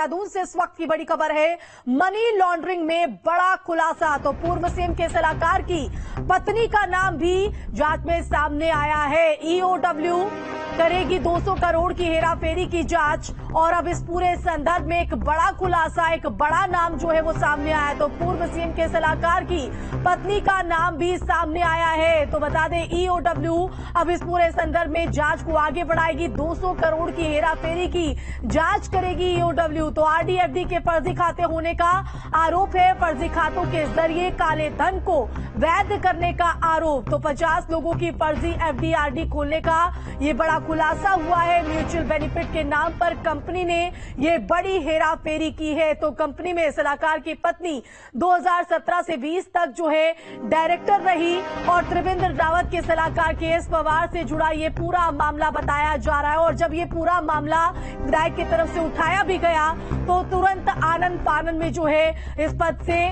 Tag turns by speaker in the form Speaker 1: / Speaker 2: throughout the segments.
Speaker 1: देहरादून से इस वक्त की बड़ी खबर है, मनी लॉन्ड्रिंग में बड़ा खुलासा। तो पूर्व सीएम के सलाहकार की पत्नी का नाम भी जांच में सामने आया है। ईओडब्ल्यू करेगी 200 करोड़ की हेराफेरी की जांच और अब इस पूरे संदर्भ में एक बड़ा खुलासा, एक बड़ा नाम जो है वो सामने आया। तो पूर्व सीएम के सलाहकार की पत्नी का नाम भी सामने आया है। तो बता दें, ईओडब्ल्यू अब इस पूरे संदर्भ में जांच को आगे बढ़ाएगी। 200 करोड़ की हेराफेरी की जांच करेगी ईओडब्ल्यू। तो आरडीएफडी के फर्जी खाते होने का आरोप है, फर्जी खातों के जरिए काले धन को वैध करने का आरोप। तो 50 लोगों की फर्जी एफडी आरडी खोलने का ये बड़ा खुलासा हुआ है। म्यूचुअल बेनिफिट के नाम पर कंपनी ने ये बड़ी हेराफेरी की है। तो कंपनी में सलाहकार की पत्नी 2017 से 20 तक जो है डायरेक्टर रही और त्रिवेंद्र रावत के सलाहकार केएस पवार से जुड़ा ये पूरा मामला बताया जा रहा है। और जब ये पूरा मामला विधायक की तरफ से उठाया भी गया तो तुरंत आनन फानन में जो है इस पद से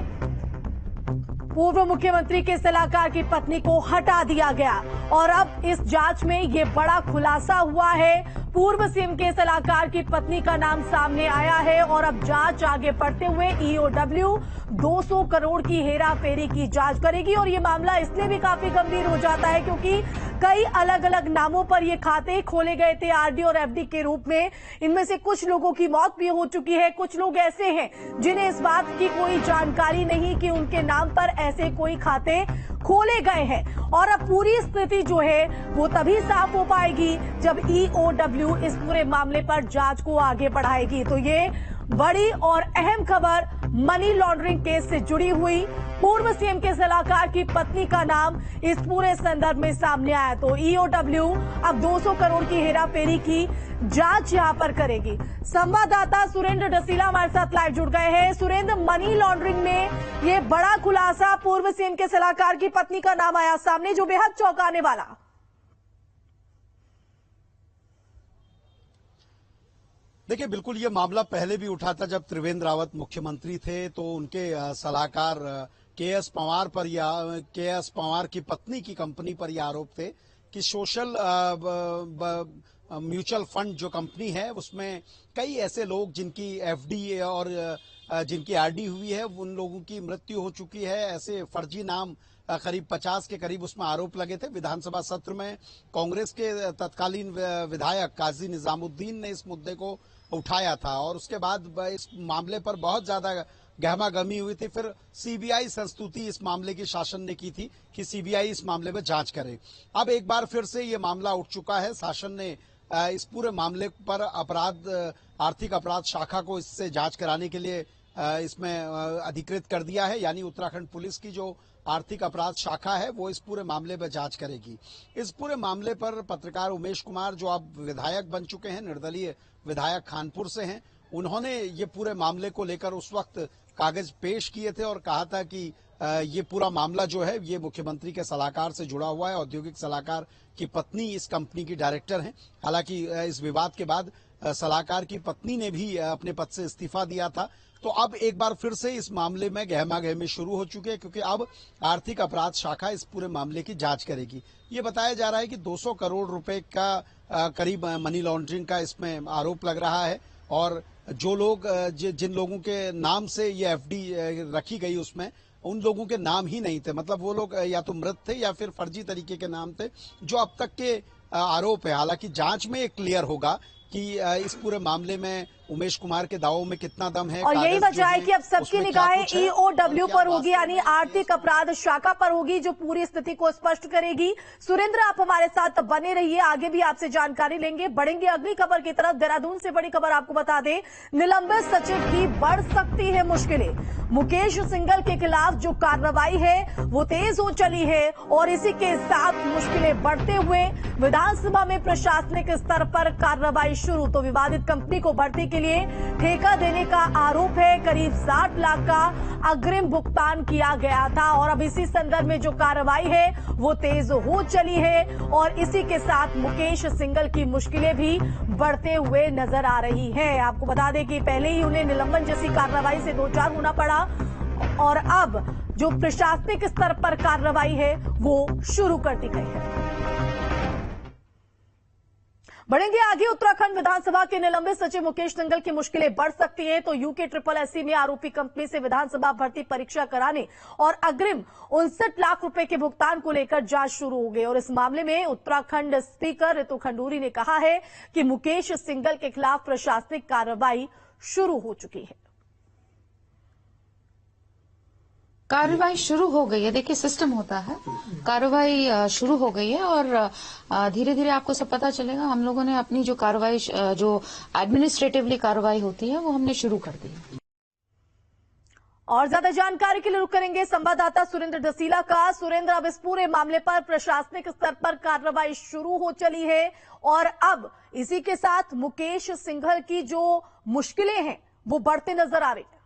Speaker 1: पूर्व मुख्यमंत्री के सलाहकार की पत्नी को हटा दिया गया। और अब इस जांच में ये बड़ा खुलासा हुआ है। पूर्व सीएम के सलाहकार की पत्नी का नाम सामने आया है और अब जांच आगे बढ़ते हुए ईओडब्ल्यू 200 करोड़ की हेराफेरी की जांच करेगी। और ये मामला इसलिए भी काफी गंभीर हो जाता है क्योंकि कई अलग अलग नामों पर ये खाते खोले गए थे आरडी और एफडी के रूप में। इनमें से कुछ लोगों की मौत भी हो चुकी है। कुछ लोग ऐसे हैं जिन्हें इस बात की कोई जानकारी नहीं कि उनके नाम पर ऐसे कोई खाते खोले गए हैं। और अब पूरी स्थिति जो है वो तभी साफ हो पाएगी जब ईओडब्ल्यू इस पूरे मामले पर जांच को आगे बढ़ाएगी। तो ये बड़ी और अहम खबर मनी लॉन्ड्रिंग केस से जुड़ी हुई, पूर्व सीएम के सलाहकार की पत्नी का नाम इस पूरे संदर्भ में सामने आया। तो ईओडब्ल्यू अब 200 करोड़ की हेराफेरी की जांच यहां पर करेगी। संवाददाता सुरेंद्र डसीला हमारे साथ लाइव जुड़ गए हैं। सुरेंद्र, मनी लॉन्ड्रिंग में ये बड़ा खुलासा, पूर्व सीएम के सलाहकार की पत्नी का नाम आया सामने, जो बेहद चौंकाने वाला।
Speaker 2: देखिए, बिल्कुल ये मामला पहले भी उठा था जब त्रिवेंद्र रावत मुख्यमंत्री थे। तो उनके सलाहकार केएस पवार पर या केएस पवार की पत्नी की कंपनी पर यह आरोप थे कि सोशल म्यूचुअल फंड जो कंपनी है उसमें कई ऐसे लोग जिनकी एफडी और जिनकी आरडी हुई है, उन लोगों की मृत्यु हो चुकी है। ऐसे फर्जी नाम करीब 50 के करीब उसमें आरोप लगे थे। विधानसभा सत्र में कांग्रेस के तत्कालीन विधायक काजी निजामुद्दीन ने इस मुद्दे को उठाया था और उसके बाद इस मामले पर बहुत ज्यादा गहमागहमी हुई थी। फिर सीबीआई संस्तुति इस मामले की शासन ने की थी कि सीबीआई इस मामले में जांच करे। अब एक बार फिर से ये मामला उठ चुका है। शासन ने इस पूरे मामले पर आर्थिक अपराध शाखा को इससे जांच कराने के लिए इसमें अधिकृत कर दिया है। यानी उत्तराखंड पुलिस की जो आर्थिक अपराध शाखा है वो इस पूरे मामले में जांच करेगी। इस पूरे मामले पर पत्रकार उमेश कुमार, जो अब विधायक बन चुके हैं, निर्दलीय विधायक खानपुर से हैं, उन्होंने ये पूरे मामले को लेकर उस वक्त कागज पेश किए थे और कहा था कि ये पूरा मामला जो है ये मुख्यमंत्री के सलाहकार से जुड़ा हुआ है। औद्योगिक सलाहकार की पत्नी इस कंपनी की डायरेक्टर हैं। हालांकि इस विवाद के बाद सलाहकार की पत्नी ने भी अपने पद से इस्तीफा दिया था। तो अब एक बार फिर से इस मामले में गहमागहमी शुरू हो चुकी है क्योंकि अब आर्थिक अपराध शाखा इस पूरे मामले की जांच करेगी। ये बताया जा रहा है कि 200 करोड़ रुपए का करीब मनी लॉन्ड्रिंग का इसमें आरोप लग रहा है। और जो लोग जिन लोगों के नाम से ये एफडी रखी गई उसमें उन लोगों के नाम ही नहीं थे। मतलब वो लोग या तो मृत थे या फिर फर्जी तरीके के नाम थे, जो अब तक के आरोप है। हालांकि जांच में ये क्लियर होगा कि इस पूरे मामले में उमेश कुमार के दावों में कितना दम है।
Speaker 1: और यही वजह है कि अब सबकी निगाहें ईओडब्ल्यू पर होगी, यानी आर्थिक अपराध शाखा पर होगी, जो पूरी स्थिति को स्पष्ट करेगी। सुरेंद्र, आप हमारे साथ बने रहिए, आगे भी आपसे जानकारी लेंगे। बढ़ेंगे अगली खबर की तरफ। देहरादून से बड़ी खबर आपको बता दें, निलंबित सचिव की बढ़ सकती है मुश्किलें। मुकेश सिंघल के खिलाफ जो कार्रवाई है वो तेज हो चली है और इसी के साथ मुश्किलें बढ़ते हुए विधानसभा में प्रशासनिक स्तर पर कार्रवाई शुरू। तो विवादित कंपनी को भर्ती के लिए ठेका देने का आरोप है। करीब 60 लाख का अग्रिम भुगतान किया गया था और अब इसी संदर्भ में जो कार्रवाई है वो तेज हो चली है और इसी के साथ मुकेश सिंघल की मुश्किलें भी बढ़ते हुए नजर आ रही है। आपको बता दें कि पहले ही उन्हें निलंबन जैसी कार्रवाई से दो चार होना पड़ा और अब जो प्रशासनिक स्तर पर कार्रवाई है वो शुरू कर दी गई है। बढ़ेंगे आगे। उत्तराखंड विधानसभा के निलंबित सचिव मुकेश सिंघल की मुश्किलें बढ़ सकती हैं तो यूके SSSC ने आरोपी कंपनी से विधानसभा भर्ती परीक्षा कराने और अग्रिम 59 लाख रुपए के भुगतान को लेकर जांच शुरू हो गई। और इस मामले में उत्तराखंड स्पीकर रितु खंडूरी ने कहा है कि मुकेश सिंघल के खिलाफ प्रशासनिक कार्रवाई शुरू हो चुकी है।
Speaker 3: कार्रवाई शुरू हो गई है। देखिए, सिस्टम होता है, कार्रवाई शुरू हो गई है और धीरे धीरे आपको सब पता चलेगा। हम लोगों ने अपनी जो कार्रवाई, जो एडमिनिस्ट्रेटिवली कार्रवाई होती है, वो हमने शुरू कर दी है।
Speaker 1: और ज्यादा जानकारी के लिए रुक करेंगे संवाददाता सुरेंद्र डसीला का। सुरेंद्र, अब इस पूरे मामले पर प्रशासनिक स्तर पर कार्रवाई शुरू हो चली है और अब इसी के साथ मुकेश सिंघल की जो मुश्किलें हैं वो बढ़ते नजर आ रही है।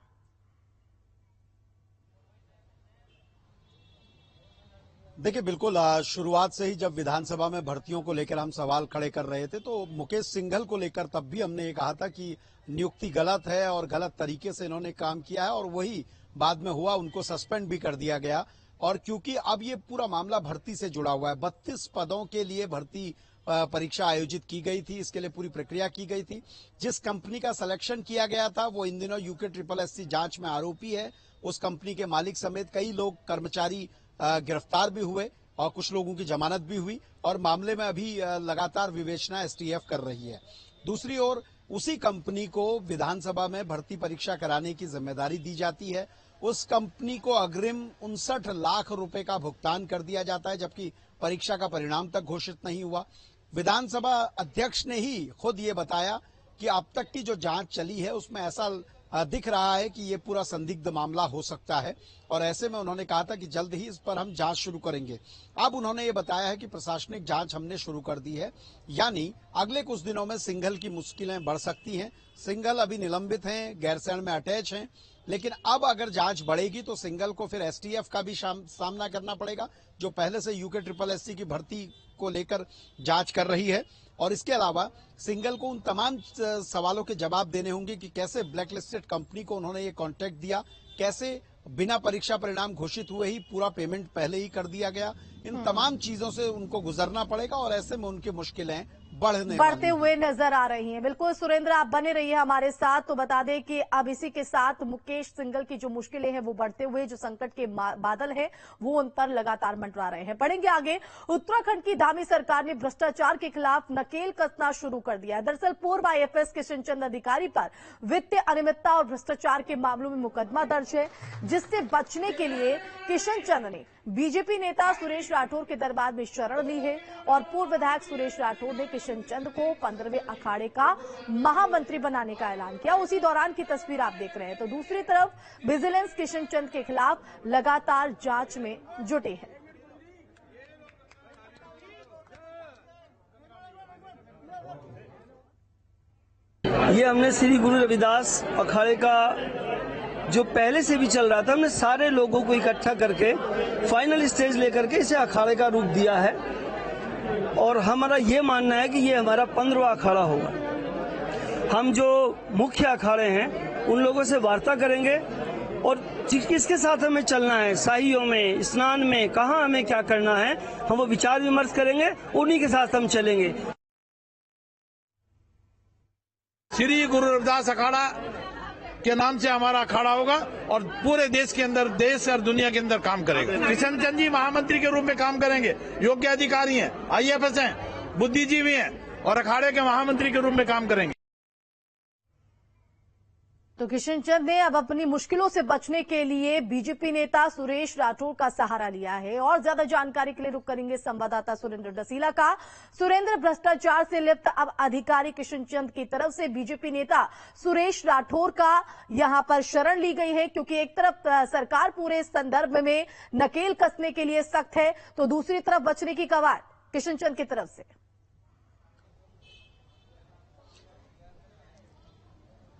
Speaker 2: देखिए, बिल्कुल शुरुआत से ही जब विधानसभा में भर्तियों को लेकर हम सवाल खड़े कर रहे थे तो मुकेश सिंघल को लेकर तब भी हमने ये कहा था कि नियुक्ति गलत है और गलत तरीके से इन्होंने काम किया है और वही बाद में हुआ, उनको सस्पेंड भी कर दिया गया। और क्योंकि अब ये पूरा मामला भर्ती से जुड़ा हुआ है, 32 पदों के लिए भर्ती परीक्षा आयोजित की गई थी, इसके लिए पूरी प्रक्रिया की गई थी। जिस कंपनी का सिलेक्शन किया गया था वो इन दिनों यूके SSSC जांच में आरोपी है। उस कंपनी के मालिक समेत कई लोग, कर्मचारी गिरफ्तार भी हुए और कुछ लोगों की जमानत भी हुई और मामले में अभी लगातार विवेचना STF कर रही है। दूसरी ओर उसी कंपनी को विधानसभा में भर्ती परीक्षा कराने की जिम्मेदारी दी जाती है। उस कंपनी को अग्रिम 59 लाख रुपए का भुगतान कर दिया जाता है, जबकि परीक्षा का परिणाम तक घोषित नहीं हुआ। विधानसभा अध्यक्ष ने ही खुद ये बताया कि अब तक की जो जांच चली है उसमें ऐसा दिख रहा है कि ये पूरा संदिग्ध मामला हो सकता है और ऐसे में उन्होंने कहा था कि जल्द ही इस पर हम जांच शुरू करेंगे। अब उन्होंने ये बताया है कि प्रशासनिक जांच हमने शुरू कर दी है, यानी अगले कुछ दिनों में सिंघल की मुश्किलें बढ़ सकती हैं। सिंघल अभी निलंबित हैं, गैरसैंण में अटैच हैं, लेकिन अब अगर जांच बढ़ेगी तो सिंघल को फिर STF का भी सामना करना पड़ेगा, जो पहले से यूके SSSC की भर्ती को लेकर जांच कर रही है। और इसके अलावा सिंघल को उन तमाम सवालों के जवाब देने होंगे कि कैसे ब्लैकलिस्टेड कंपनी को उन्होंने ये कॉन्ट्रैक्ट दिया, कैसे बिना परीक्षा परिणाम घोषित हुए ही पूरा पेमेंट पहले ही कर दिया गया। इन तमाम चीजों से उनको गुजरना पड़ेगा और ऐसे में उनकी मुश्किलें बढ़ते
Speaker 1: हुए नजर आ रही हैं। बिल्कुल सुरेंद्र, आप बने रहिए हमारे साथ। तो बता दें कि अब इसी के साथ मुकेश सिंघल की जो मुश्किलें हैं वो बढ़ते हुए, जो संकट के बादल हैं वो उन पर लगातार मंडरा रहे हैं। बढ़ेंगे आगे। उत्तराखंड की धामी सरकार ने भ्रष्टाचार के खिलाफ नकेल कसना शुरू कर दिया है। दरअसल पूर्व IFS किशन चंद अधिकारी पर वित्तीय अनियमितता और भ्रष्टाचार के मामलों में मुकदमा दर्ज है, जिससे बचने के लिए किशन चंद ने बीजेपी नेता सुरेश राठौर के दरबार में शरण ली है और पूर्व विधायक सुरेश राठौर ने किशन चंद को 15वें अखाड़े का महामंत्री बनाने का ऐलान किया। उसी दौरान की तस्वीर आप देख रहे हैं। तो दूसरी तरफ विजिलेंस किशन चंद के खिलाफ लगातार जांच में जुटे है।
Speaker 4: ये हमने श्री गुरु रविदास अखाड़े का जो पहले से भी चल रहा था, हमने सारे लोगों को इकट्ठा करके फाइनल स्टेज लेकर के इसे अखाड़े का रूप दिया है और हमारा ये मानना है कि ये हमारा 15वां अखाड़ा होगा। हम जो मुख्य अखाड़े हैं उन लोगों से वार्ता करेंगे और किसके साथ हमें चलना है, शाहियों में, स्नान में, कहाँ हमें क्या करना है, हम वो विचार विमर्श करेंगे, उन्हीं के साथ हम चलेंगे।
Speaker 5: श्री गुरु रविदास अखाड़ा के नाम से हमारा अखाड़ा होगा और पूरे देश के अंदर, देश और दुनिया के अंदर काम करेगा। किशन चंद जी महामंत्री के रूप में काम करेंगे, योग्य अधिकारी हैं, IFS हैं, बुद्धिजीवी हैं और अखाड़े के महामंत्री के रूप में काम करेंगे।
Speaker 1: तो किशन चंद ने अब अपनी मुश्किलों से बचने के लिए बीजेपी नेता सुरेश राठौर का सहारा लिया है। और ज्यादा जानकारी के लिए रुक करेंगे संवाददाता सुरेंद्र डसीला का। सुरेंद्र, भ्रष्टाचार से लिप्त अब अधिकारी किशन चंद की तरफ से बीजेपी नेता सुरेश राठौर का यहां पर शरण ली गई है, क्योंकि एक तरफ सरकार पूरे संदर्भ में नकेल कसने के लिए सख्त है तो दूसरी तरफ बचने की कवायद किशन चंद की तरफ से।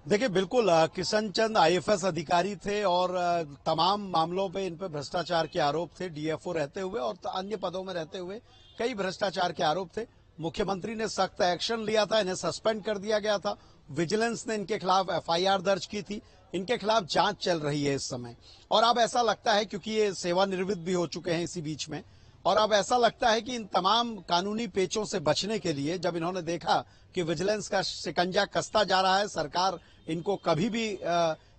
Speaker 2: देखिए, बिल्कुल किशन चंद IFS अधिकारी थे और तमाम मामलों पे इन पे भ्रष्टाचार के आरोप थे। DFO रहते हुए और अन्य पदों में रहते हुए कई भ्रष्टाचार के आरोप थे। मुख्यमंत्री ने सख्त एक्शन लिया था, इन्हें सस्पेंड कर दिया गया था। विजिलेंस ने इनके खिलाफ FIR दर्ज की थी, इनके खिलाफ जांच चल रही है इस समय। और अब ऐसा लगता है, क्योंकि ये सेवानिवृत्त भी हो चुके हैं इसी बीच में, और अब ऐसा लगता है कि इन तमाम कानूनी पेचों से बचने के लिए जब इन्होंने देखा कि विजिलेंस का शिकंजा कसता जा रहा है, सरकार इनको कभी भी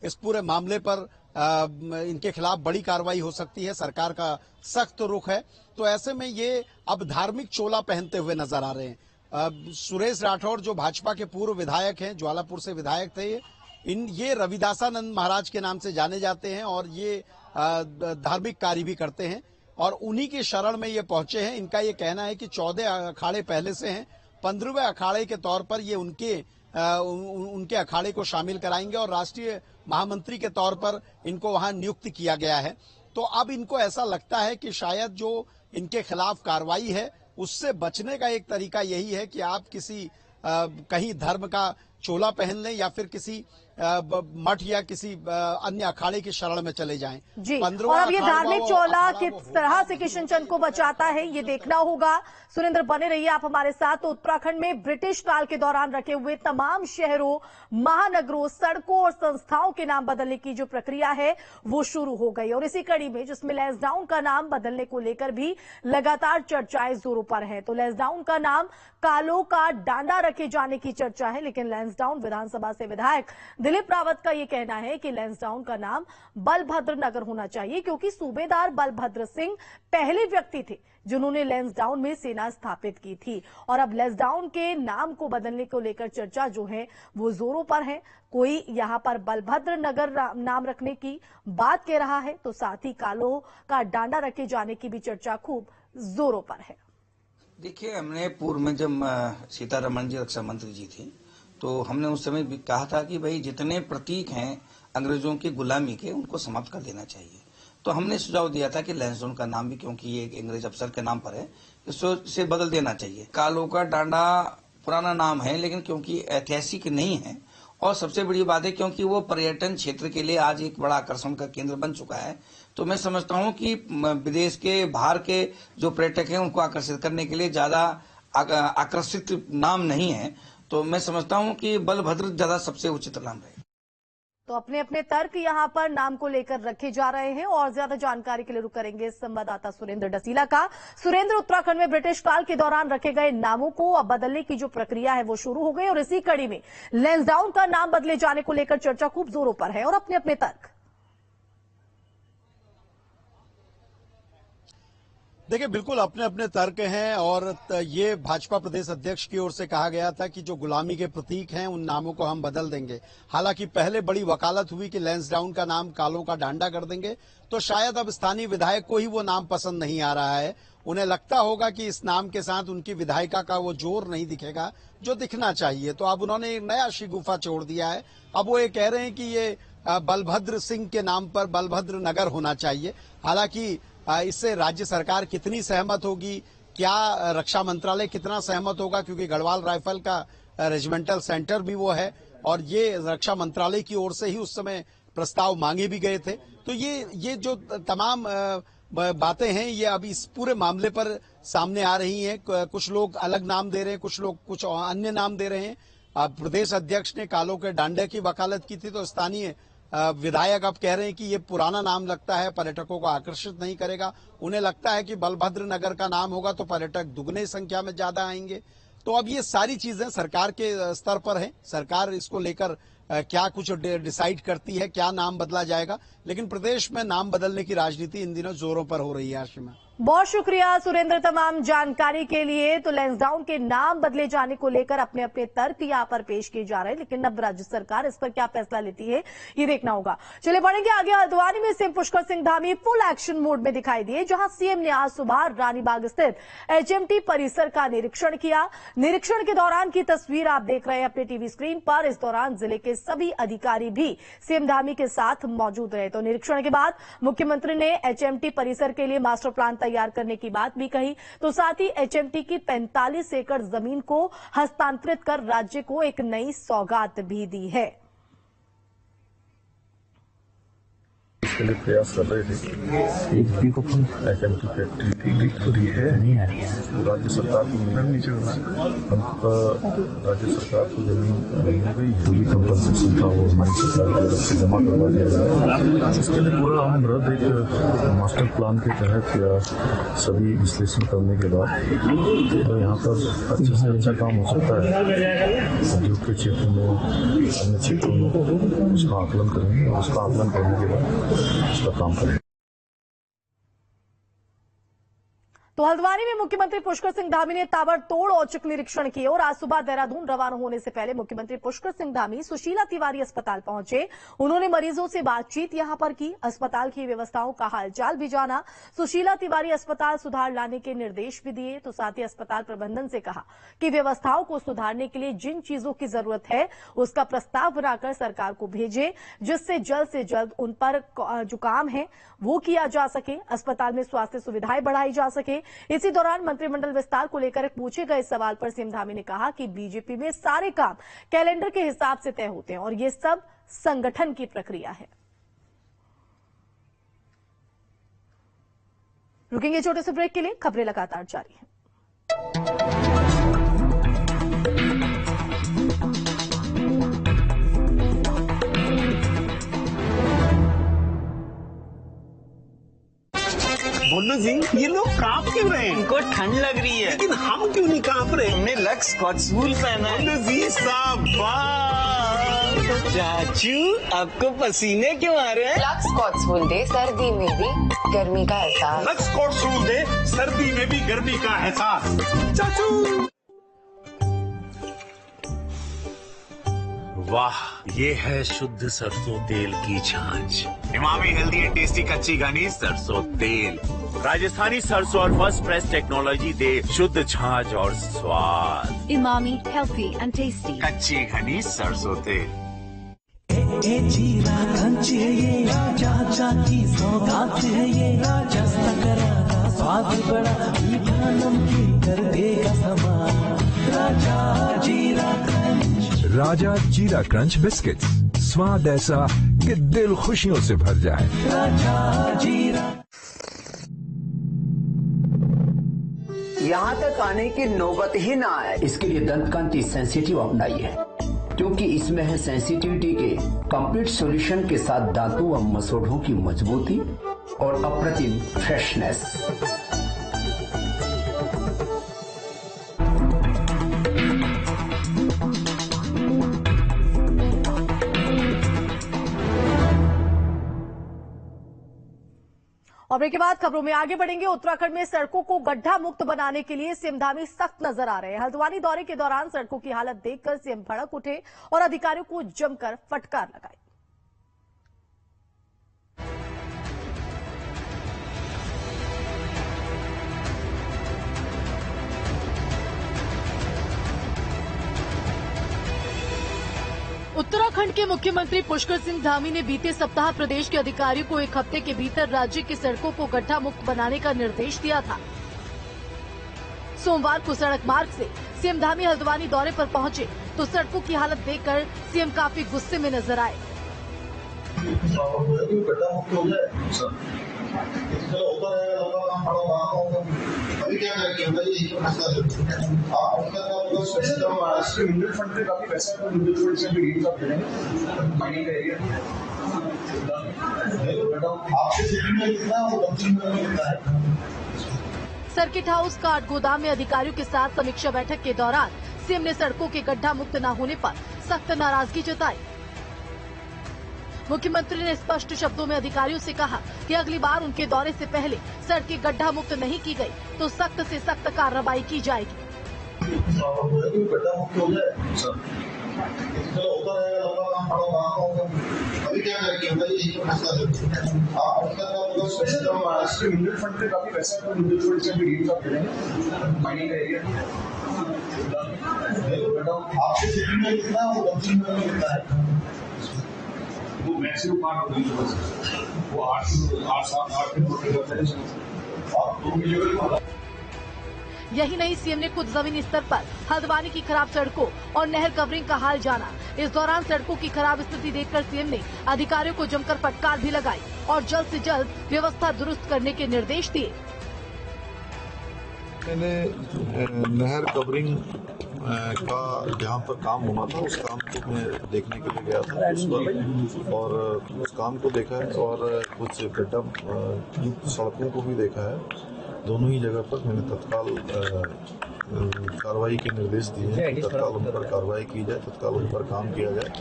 Speaker 2: इस पूरे मामले पर इनके खिलाफ बड़ी कार्रवाई हो सकती है, सरकार का सख्त रुख है, तो ऐसे में ये अब धार्मिक चोला पहनते हुए नजर आ रहे हैं। सुरेश राठौर जो भाजपा के पूर्व विधायक हैं, ज्वालापुर से विधायक थे, ये रविदासानंद महाराज के नाम से जाने जाते हैं और ये धार्मिक कार्य भी करते हैं और उन्हीं की शरण में ये पहुंचे हैं। इनका ये कहना है कि 14 अखाड़े पहले से हैं, 15वें अखाड़े के तौर पर ये उनके अखाड़े को शामिल कराएंगे और राष्ट्रीय महामंत्री के तौर पर इनको वहां नियुक्त किया गया है। तो अब इनको ऐसा लगता है कि शायद जो इनके खिलाफ कार्रवाई है उससे बचने का एक तरीका यही है कि आप किसी कहीं धर्म का चोला पहन लें या फिर किसी मठ या किसी अन्य अखाड़े की शरण में चले जाएं।
Speaker 1: जी, और अब ये धार्मिक चोला किस तरह से किशन चंद को बचाता है ये देखना होगा। सुरेंद्र, बने रहिए आप हमारे साथ। तो उत्तराखंड में ब्रिटिश काल के दौरान रखे हुए तमाम शहरों, महानगरों, सड़कों और संस्थाओं के नाम बदलने की जो प्रक्रिया है वो शुरू हो गई और इसी कड़ी में जिसमें लैंसडाउन का नाम बदलने को लेकर भी लगातार चर्चाएं जोरों पर है। तो लैंसडाउन का नाम कालों का डांडा रखे जाने की चर्चा है, लेकिन लैंसडाउन विधानसभा से विधायक दिलीप रावत का यह कहना है कि लैंसडाउन का नाम बलभद्र नगर होना चाहिए क्योंकि सूबेदार बलभद्र सिंह पहले व्यक्ति थे जिन्होंने लैंसडाउन में सेना स्थापित की थी और अब लैंसडाउन के नाम को बदलने को लेकर चर्चा जो है वो जोरों पर है। कोई यहां पर बलभद्र नगर नाम रखने की बात कह रहा है तो साथ ही कालों का डांडा रखे जाने की भी चर्चा खूब जोरों पर है।
Speaker 6: देखिए, हमने पूर्व में जब सीतारमण जी रक्षा मंत्री जी थी तो हमने उस समय भी कहा था कि भाई जितने प्रतीक हैं अंग्रेजों की गुलामी के उनको समाप्त कर देना चाहिए। तो हमने सुझाव दिया था कि लैंसडाउन का नाम भी, क्योंकि ये एक अंग्रेज अफसर के नाम पर है, इसे बदल देना चाहिए। कालों का डांडा पुराना नाम है लेकिन क्योंकि ऐतिहासिक नहीं है और सबसे बड़ी बात है क्योंकि वो पर्यटन क्षेत्र के लिए आज एक बड़ा आकर्षण का केंद्र बन चुका है। तो मैं समझता हूं कि विदेश के बाहर के जो पर्यटक हैं उनको आकर्षित करने के लिए ज्यादा आकर्षित नाम नहीं है। तो मैं समझता हूं कि बलभद्र ज्यादा सबसे उचित नाम है।
Speaker 1: तो अपने अपने तर्क यहां पर नाम को लेकर रखे जा रहे हैं और ज्यादा जानकारी के लिए रुक करेंगे संवाददाता सुरेंद्र डसीला का। सुरेंद्र, उत्तराखंड में ब्रिटिश काल के दौरान रखे गए नामों को अब बदलने की जो प्रक्रिया है वो शुरू हो गई और इसी कड़ी में लैंसडाउन का नाम बदले जाने को लेकर चर्चा खूब जोरों पर है और अपने अपने तर्क।
Speaker 2: देखिए, बिल्कुल अपने अपने तर्क हैं और ये भाजपा प्रदेश अध्यक्ष की ओर से कहा गया था कि जो गुलामी के प्रतीक हैं उन नामों को हम बदल देंगे। हालांकि पहले बड़ी वकालत हुई कि लैंसडाउन का नाम कालों का डांडा कर देंगे, तो शायद अब स्थानीय विधायक को ही वो नाम पसंद नहीं आ रहा है। उन्हें लगता होगा कि इस नाम के साथ उनकी विधायिका का वो जोर नहीं दिखेगा जो दिखना चाहिए। तो अब उन्होंने एक नया शिगुफा छोड़ दिया है। अब वो ये कह रहे हैं कि ये बलभद्र सिंह के नाम पर बलभद्र नगर होना चाहिए। हालांकि इससे राज्य सरकार कितनी सहमत होगी, क्या रक्षा मंत्रालय कितना सहमत होगा, क्योंकि गढ़वाल राइफल का रेजिमेंटल सेंटर भी वो है और ये रक्षा मंत्रालय की ओर से ही उस समय प्रस्ताव मांगे भी गए थे। तो ये जो तमाम बातें हैं ये अभी इस पूरे मामले पर सामने आ रही हैं। कुछ लोग अलग नाम दे रहे हैं, कुछ लोग कुछ अन्य नाम दे रहे हैं। प्रदेश अध्यक्ष ने कालों के डांडे की वकालत की थी तो स्थानीय विधायक अब कह रहे हैं कि ये पुराना नाम लगता है, पर्यटकों को आकर्षित नहीं करेगा। उन्हें लगता है कि बलभद्र नगर का नाम होगा तो पर्यटक दुगने संख्या में ज्यादा आएंगे। तो अब ये सारी चीजें सरकार के स्तर पर है, सरकार इसको लेकर क्या कुछ डिसाइड करती है, क्या नाम बदला जाएगा। लेकिन प्रदेश में नाम बदलने की राजनीति इन दिनों जोरों पर हो रही है। आशिमा,
Speaker 1: बहुत शुक्रिया सुरेंद्र तमाम जानकारी के लिए। तो लैंसडाउन के नाम बदले जाने को लेकर अपने अपने तर्क यहां पर पेश किए जा रहे हैं, लेकिन अब राज्य सरकार इस पर क्या फैसला लेती है ये देखना होगा। चलिए बढ़ेंगे आगे। हल्द्वानी में CM Pushkar Singh Dhami full action mode में दिखाई दिए, जहां सीएम ने आज सुबह रानीबाग स्थित एचएमटी परिसर का निरीक्षण किया। निरीक्षण के दौरान की तस्वीर आप देख रहे हैं अपने टीवी स्क्रीन पर। इस दौरान जिले के सभी अधिकारी भी सीएम धामी के साथ मौजूद रहे। तो निरीक्षण के बाद मुख्यमंत्री ने एचएमटी परिसर के लिए मास्टर प्लान तैयार करने की बात भी कही। तो साथ ही एचएमटी की 45 एकड़ जमीन को हस्तांतरित कर राज्य को एक नई सौगात भी दी है।
Speaker 7: इसके लिए प्रयास कर रहे थे। एचएमटी फैक्ट्री है राज्य सरकार को राज्य सरकार को जमीन मिल गई, जो भी कंपनसेशन था वो हमारी सरकार की तरफ से जमा करवा दिया गया। इसके लिए पूरा हम रद्द एक मास्टर प्लान के तहत या सभी विश्लेषण करने के बाद तो यहाँ पर अच्छे से अच्छा काम हो सकता है। उद्योग के क्षेत्र में, अन्य क्षेत्रों में उसका आकलन करेंगे और उसका आकलन करने के बाद उसका काम करेंगे।
Speaker 1: तो हल्द्वानी में मुख्यमंत्री पुष्कर सिंह धामी ने ताबड़तोड़ औचक निरीक्षण किए और आज सुबह देहरादून रवाना होने से पहले मुख्यमंत्री पुष्कर सिंह धामी सुशीला तिवारी अस्पताल पहुंचे। उन्होंने मरीजों से बातचीत यहां पर की, अस्पताल की व्यवस्थाओं का हालचाल भी जाना। सुशीला तिवारी अस्पताल सुधार लाने के निर्देश भी दिए। तो साथ ही अस्पताल प्रबंधन से कहा कि व्यवस्थाओं को सुधारने के लिए जिन चीजों की जरूरत है उसका प्रस्ताव बनाकर सरकार को भेजे, जिससे जल्द से जल्द उन पर जो काम है वो किया जा सके, अस्पताल में स्वास्थ्य सुविधाएं बढ़ाई जा सके। इसी दौरान मंत्रिमंडल विस्तार को लेकर पूछे गए सवाल पर सीएम धामी ने कहा कि बीजेपी में सारे काम कैलेंडर के हिसाब से तय होते हैं और ये सब संगठन की प्रक्रिया है। रुकेंगे छोटे से ब्रेक के लिए, खबरें लगातार जारी हैं।
Speaker 8: बोलो जी, ये लोग कांप क्यों रहे हैं?
Speaker 9: इनको ठंड लग रही है,
Speaker 8: लेकिन हम क्यों नहीं कांप रहे?
Speaker 9: हमने लक्स स्कॉचवूल पहना है।
Speaker 8: बोलो जी, शाबाश।
Speaker 9: चाचू, आपको पसीने क्यों आ रहे हैं?
Speaker 10: लक्स स्कॉचवूल दे, सर्दी में भी गर्मी का एहसास।
Speaker 8: लक्स स्कॉचवूल दे, सर्दी में भी गर्मी का एहसास। चाचू,
Speaker 11: वाह, ये है शुद्ध सरसों तेल की छाछ।
Speaker 12: इमामी हेल्दी एंड टेस्टी कच्ची घनी सरसों तेल।
Speaker 11: राजस्थानी सरसों और फर्स्ट प्रेस टेक्नोलॉजी दे शुद्ध छाछ और स्वाद।
Speaker 13: इमामी हेल्दी एंड टेस्टी
Speaker 12: कच्ची घनी सरसों तेल।
Speaker 14: जीरा क्रंच है ये, राजा की सौगात है ये, राजस्ता करारा स्वाद बड़ा मीठा नमकीन कर देगा समान। राजा जीरा क्रंच।
Speaker 15: राजा जीरा क्रंच बिस्किट्स, स्वाद ऐसा कि दिल खुशियों से भर जाए।
Speaker 14: राजा जीरा।
Speaker 16: यहाँ तक आने की नौबत ही ना आए, इसके लिए दंतकांति सेंसिटिव अपनाइए, क्योंकि इसमें है सेंसिटिविटी के कंप्लीट सॉल्यूशन के साथ दांतों व मसोढ़ों की मजबूती और अप्रतिम फ्रेशनेस।
Speaker 1: और ब्रेक के बाद खबरों में आगे बढ़ेंगे। उत्तराखंड में सड़कों को गड्ढा मुक्त बनाने के लिए सीएम धामी सख्त नजर आ रहे हैं। हल्द्वानी दौरे के दौरान सड़कों की हालत देखकर सीएम भड़क उठे और अधिकारियों को जमकर फटकार लगाई। उत्तराखंड के मुख्यमंत्री पुष्कर सिंह धामी ने बीते सप्ताह प्रदेश के अधिकारियों को एक हफ्ते के भीतर राज्य की सड़कों को गड्ढा मुक्त बनाने का निर्देश दिया था। सोमवार को सड़क मार्ग से सीएम धामी हल्द्वानी दौरे पर पहुंचे तो सड़कों की हालत देखकर सीएम काफी गुस्से में नजर आए।
Speaker 17: अभी क्या करेंगे महाराष्ट्र म्यूचुअल फंड पे काफी पैसा है, म्यूचुअल फंड से भी माइनिंग एरिया आपसे कितना है।
Speaker 1: सर्किट हाउस काट गोदाम में अधिकारियों के साथ समीक्षा बैठक के दौरान सीएम ने सड़कों के गड्ढा मुक्त न होने पर सख्त नाराजगी जताई। मुख्यमंत्री ने स्पष्ट शब्दों में अधिकारियों से कहा कि अगली बार उनके दौरे से पहले सड़कें गड्ढा मुक्त नहीं की गई तो सख्त से सख्त कार्रवाई की जाएगी।
Speaker 17: अभी क्या करेंगे महाराष्ट्र म्यूचुअल फंड पे काफी पैसा है, म्यूचुअल फंड से भी माइनिंग एरिया आपसे कितना है वो मैक्सिमम पार्ट हो गई, वो 8 7 8
Speaker 1: यही नहीं, सीएम ने खुद जमीनी स्तर पर हल्द्वानी की खराब सड़कों और नहर कवरिंग का हाल जाना। इस दौरान सड़कों की खराब स्थिति देखकर सीएम ने अधिकारियों को जमकर फटकार भी लगाई और जल्द से जल्द व्यवस्था दुरुस्त करने के निर्देश दिए।
Speaker 18: मैंने नहर कवरिंग का जहाँ पर काम होना था उस काम को मैं देखने के लिए गया था उस पर, और उस काम को देखा है और कुछ गड्ढा युक्त सड़कों को भी देखा है। दोनों ही जगह पर मैंने तत्काल कार्रवाई के निर्देश दिए हैं। तत्काल उन पर कार्रवाई की जाए, तत्काल उन पर काम किया जाए।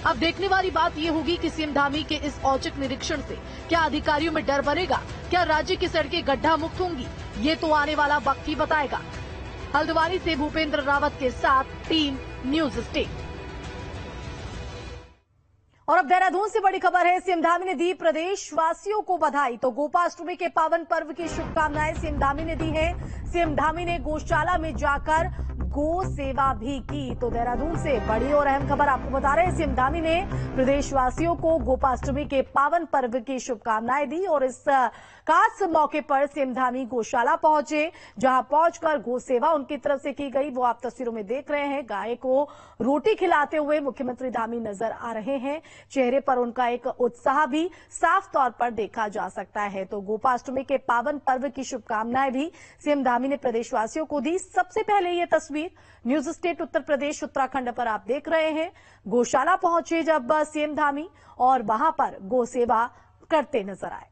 Speaker 1: अब देखने वाली बात ये होगी कि सीएम धामी के इस औचक निरीक्षण से क्या अधिकारियों में डर बढ़ेगा, क्या राज्य की सड़कें गड्ढा मुक्त होंगी, ये तो आने वाला वक्त ही बताएगा। हल्द्वानी से भूपेंद्र रावत के साथ टीम न्यूज स्टेट। और अब देहरादून से बड़ी खबर है, सीएम धामी ने दी प्रदेशवासियों को बधाई। तो गोपाष्टमी के पावन पर्व की शुभकामनाएं सीएम धामी ने दी है। सीएम धामी ने गौशाला में जाकर गो सेवा भी की। तो देहरादून से बड़ी और अहम खबर आपको बता रहे हैं, सीएम धामी ने प्रदेशवासियों को गोपाष्टमी के पावन पर्व की शुभकामनाएं दी और इस खास मौके पर सीएम धामी गौशाला पहुंचे, जहां पहुंचकर गो सेवा उनकी तरफ से की गई। वो आप तस्वीरों में देख रहे हैं, गाय को रोटी खिलाते हुए मुख्यमंत्री धामी नजर आ रहे हैं। चेहरे पर उनका एक उत्साह भी साफ तौर पर देखा जा सकता है। तो गोपाष्टमी के पावन पर्व की शुभकामनाएं भी सीएम धामी ने प्रदेशवासियों को दी। सबसे पहले ये तस्वीर न्यूज स्टेट उत्तर प्रदेश उत्तराखंड पर आप देख रहे हैं। गौशाला पहुंचे जब सीएम धामी और वहां पर गो सेवा करते नजर आए।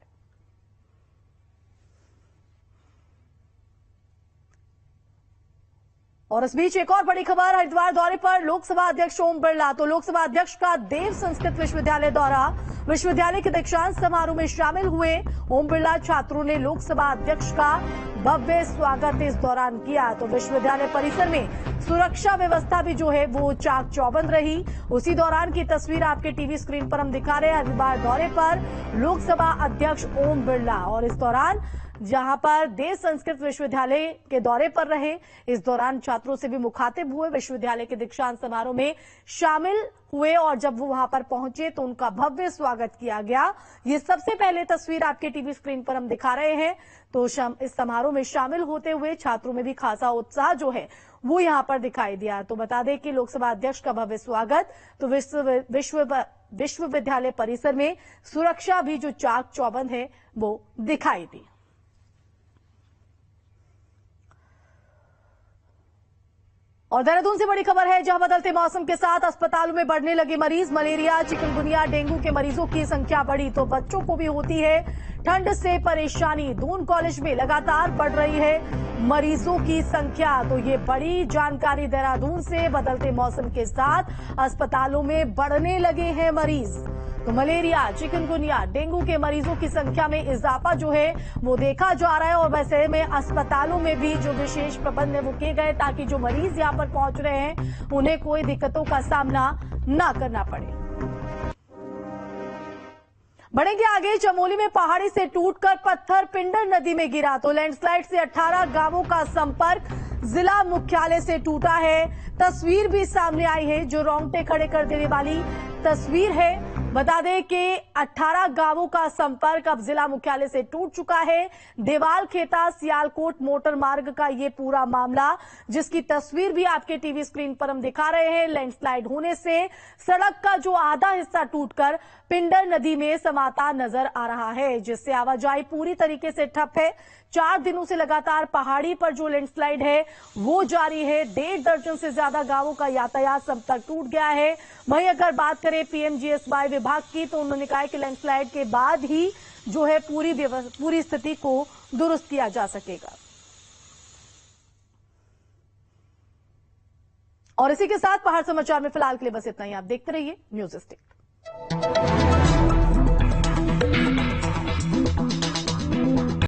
Speaker 1: और इस बीच एक और बड़ी खबर, हरिद्वार दौरे पर लोकसभा अध्यक्ष ओम बिरला। तो लोकसभा अध्यक्ष का देव संस्कृत विश्वविद्यालय दौरा, विश्वविद्यालय के दीक्षांत समारोह में शामिल हुए ओम बिरला। छात्रों ने लोकसभा अध्यक्ष का भव्य स्वागत इस दौरान किया। तो विश्वविद्यालय परिसर में सुरक्षा व्यवस्था भी जो है वो चाक चौबंद रही। उसी दौरान की तस्वीर आपके टीवी स्क्रीन पर हम दिखा रहे हैं। हरिद्वार दौरे पर लोकसभा अध्यक्ष ओम बिरला और इस दौरान जहां पर देव संस्कृत विश्वविद्यालय के दौरे पर रहे, इस दौरान छात्रों से भी मुखातिब हुए, विश्वविद्यालय के दीक्षांत समारोह में शामिल हुए और जब वो वहां पर पहुंचे तो उनका भव्य स्वागत किया गया। ये सबसे पहले तस्वीर आपके टीवी स्क्रीन पर हम दिखा रहे हैं। तो इस समारोह में शामिल होते हुए छात्रों में भी खासा उत्साह जो है वो यहां पर दिखाई दिया। तो बता दें कि लोकसभा अध्यक्ष का भव्य स्वागत, तो विश्वविद्यालय परिसर में सुरक्षा भी जो चाक चौबंद है वो दिखाई दी। और देहरादून से बड़ी खबर है, जहां बदलते मौसम के साथ अस्पतालों में बढ़ने लगे मरीज। मलेरिया, चिकनगुनिया, डेंगू के मरीजों की संख्या बढ़ी तो बच्चों को भी होती है ठंड से परेशानी। दून कॉलेज में लगातार बढ़ रही है मरीजों की संख्या। तो ये बड़ी जानकारी देहरादून से, बदलते मौसम के साथ अस्पतालों में बढ़ने लगे हैं मरीज। तो मलेरिया, चिकनगुनिया, डेंगू के मरीजों की संख्या में इजाफा जो है वो देखा जा रहा है और वैसे में अस्पतालों में भी जो विशेष प्रबंध है वो किए गए ताकि जो मरीज यहां पर पहुंच रहे हैं उन्हें कोई दिक्कतों का सामना न करना पड़े। बढ़ेंगे आगे, चमोली में पहाड़ी से टूटकर पत्थर पिंडर नदी में गिरा। तो लैंडस्लाइड से 18 गांवों का संपर्क जिला मुख्यालय से टूटा है। तस्वीर भी सामने आई है जो रोंगटे खड़े कर देने वाली तस्वीर है। बता दें कि 18 गांवों का संपर्क अब जिला मुख्यालय से टूट चुका है। देवाल खेता सियालकोट मोटर मार्ग का ये पूरा मामला, जिसकी तस्वीर भी आपके टीवी स्क्रीन पर हम दिखा रहे हैं। लैंडस्लाइड होने से सड़क का जो आधा हिस्सा टूटकर पिंडर नदी में समाता नजर आ रहा है, जिससे आवाजाही पूरी तरीके से ठप है। 4 दिनों से लगातार पहाड़ी पर जो लैंडस्लाइड है वो जारी है। 1.5 दर्जन से ज्यादा गांवों का यातायात संपर्क टूट गया है। वहीं अगर बात करें पीएमजीएसवाई विभाग की, तो उन्होंने कहा कि लैंडस्लाइड के बाद ही जो है पूरी स्थिति को दुरुस्त किया जा सकेगा। और इसी के साथ पहाड़ समाचार में फिलहाल के लिए बस इतना ही। आप देखते रहिए न्यूज स्टेट।